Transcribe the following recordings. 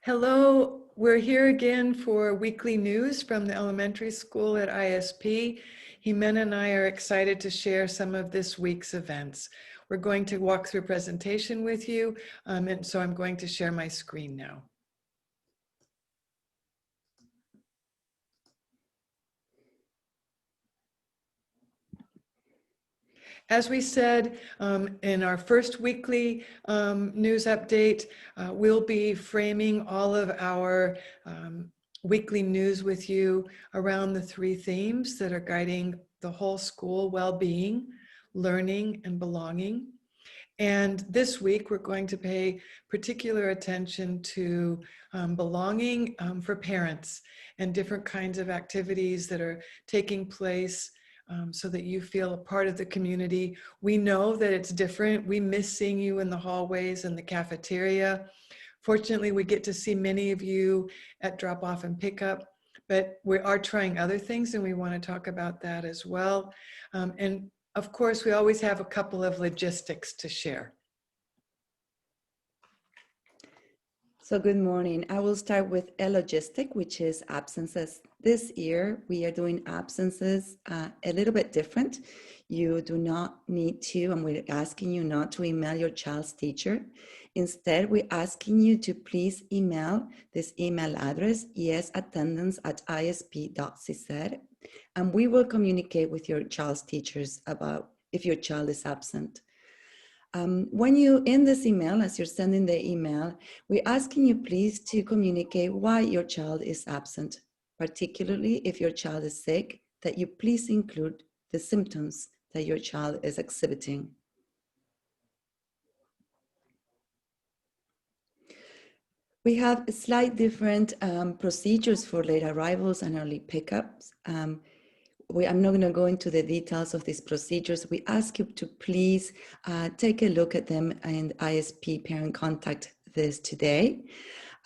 Hello, we're here again for weekly news from the elementary school at ISP. Jimena and I are excited to share some of this week's events. We're going to walk through a presentation with you, and so I'm going to share my screen now. As we said in our first weekly news update, we'll be framing all of our weekly news with you around the three themes that are guiding the whole school: well-being, learning, and belonging. And this week, we're going to pay particular attention to belonging for parents and different kinds of activities that are taking place so that you feel a part of the community. We know that it's different. We miss seeing you in the hallways and the cafeteria. Fortunately, we get to see many of you at drop-off and pickup, but we are trying other things, and we want to talk about that as well. And of course, we always have a couple of logistics to share. So good morning. I will start with a logistic, which is absences. This year, we are doing absences a little bit different. You do not need to, and we're asking you not to email your child's teacher. Instead, we're asking you to please email this email address, esattendance@isp.cz, and we will communicate with your child's teachers about if your child is absent. When you end this email, as you're sending the email, we're asking you please to communicate why your child is absent, particularly if your child is sick, that you please include the symptoms that your child is exhibiting. We have slight different procedures for late arrivals and early pickups. I'm not going to go into the details of these procedures. We ask you to please take a look at them and ISP parent contact this today.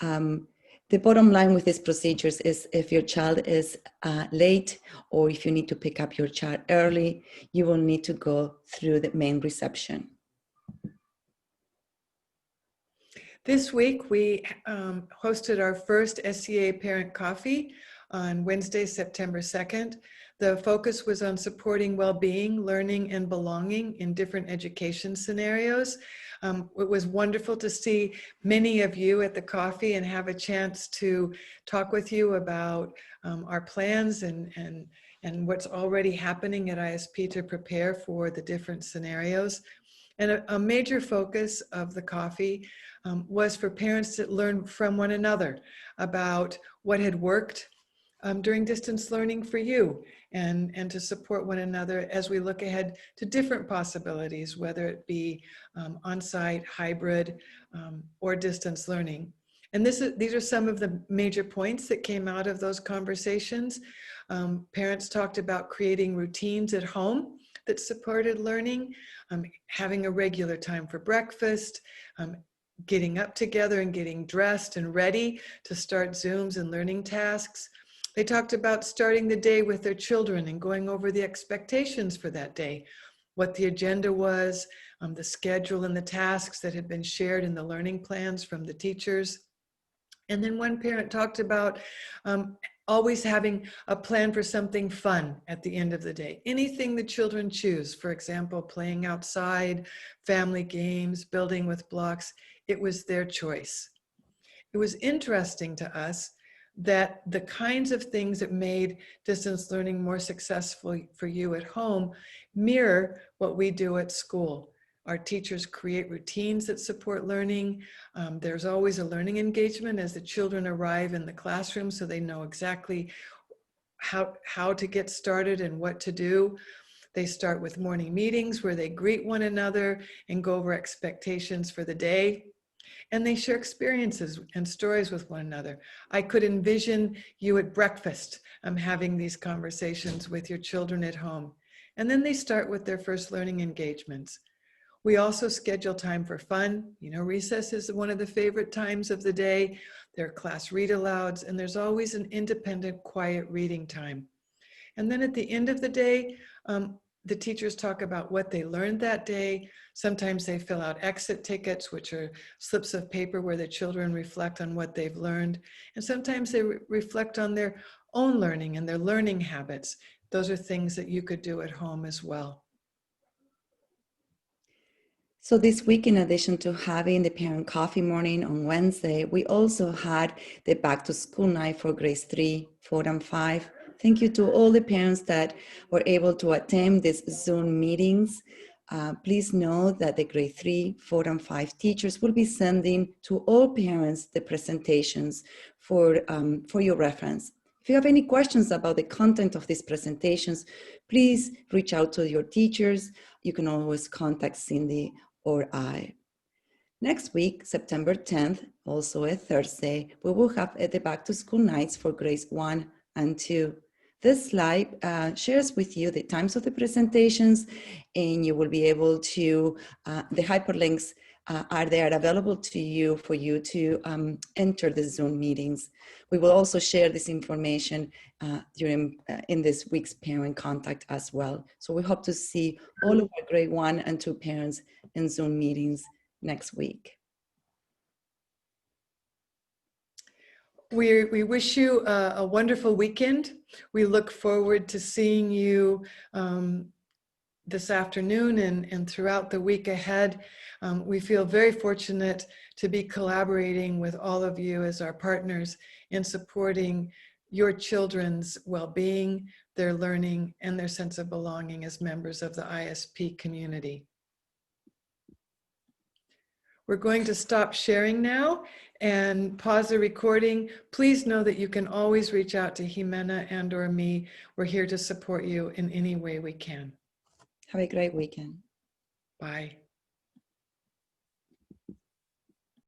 The bottom line with these procedures is if your child is late or if you need to pick up your child early, you will need to go through the main reception. This week, we hosted our first SEA Parent Coffee on Wednesday, September 2nd. The focus was on supporting well-being, learning, and belonging in different education scenarios. It was wonderful to see many of you at the coffee and have a chance to talk with you about our plans and what's already happening at ISP to prepare for the different scenarios. And a major focus of the coffee was for parents to learn from one another about what had worked during distance learning for you, and to support one another as we look ahead to different possibilities, whether it be on-site, hybrid, or distance learning. And these are some of the major points that came out of those conversations. Parents talked about creating routines at home that supported learning, having a regular time for breakfast, getting up together and getting dressed and ready to start Zooms and learning tasks. They talked about starting the day with their children and going over the expectations for that day, what the agenda was, the schedule and the tasks that had been shared in the learning plans from the teachers. And then one parent talked about always having a plan for something fun at the end of the day. Anything the children choose, for example, playing outside, family games, building with blocks, it was their choice. It was interesting to us that the kinds of things that made distance learning more successful for you at home mirror what we do at school. Our teachers create routines that support learning. There's always a learning engagement as the children arrive in the classroom, so they know exactly how to get started and what to do. They start with morning meetings where they greet one another and go over expectations for the day. And they share experiences and stories with one another. I could envision you at breakfast having these conversations with your children at home. And then they start with their first learning engagements. We also schedule time for fun. You know, recess is one of the favorite times of the day. There are class read alouds, and there's always an independent, quiet reading time. And then at the end of the day, the teachers talk about what they learned that day. Sometimes they fill out exit tickets, which are slips of paper where the children reflect on what they've learned. And sometimes they reflect on their own learning and their learning habits. Those are things that you could do at home as well. So this week, in addition to having the parent coffee morning on Wednesday, we also had the back to school night for grades 3, 4, and 5. Thank you to all the parents that were able to attend these Zoom meetings. Please know that the grade 3, 4, and 5 teachers will be sending to all parents the presentations for your reference. If you have any questions about the content of these presentations, please reach out to your teachers. You can always contact Cindy or I. Next week, September 10th, also a Thursday, we will have the back to school nights for grades 1 and 2. This slide shares with you the times of the presentations, and you will be able to, the hyperlinks are there available to you for you to enter the Zoom meetings. We will also share this information in this week's parent contact as well. So we hope to see all of our grade 1 and 2 parents in Zoom meetings next week. We wish you a wonderful weekend. We look forward to seeing you this afternoon and throughout the week ahead. We feel very fortunate to be collaborating with all of you as our partners in supporting your children's well-being, their learning, and their sense of belonging as members of the ISP community. We're going to stop sharing now and pause the recording. Please know that you can always reach out to Jimena and or me. We're here to support you in any way we can. Have a great weekend. Bye.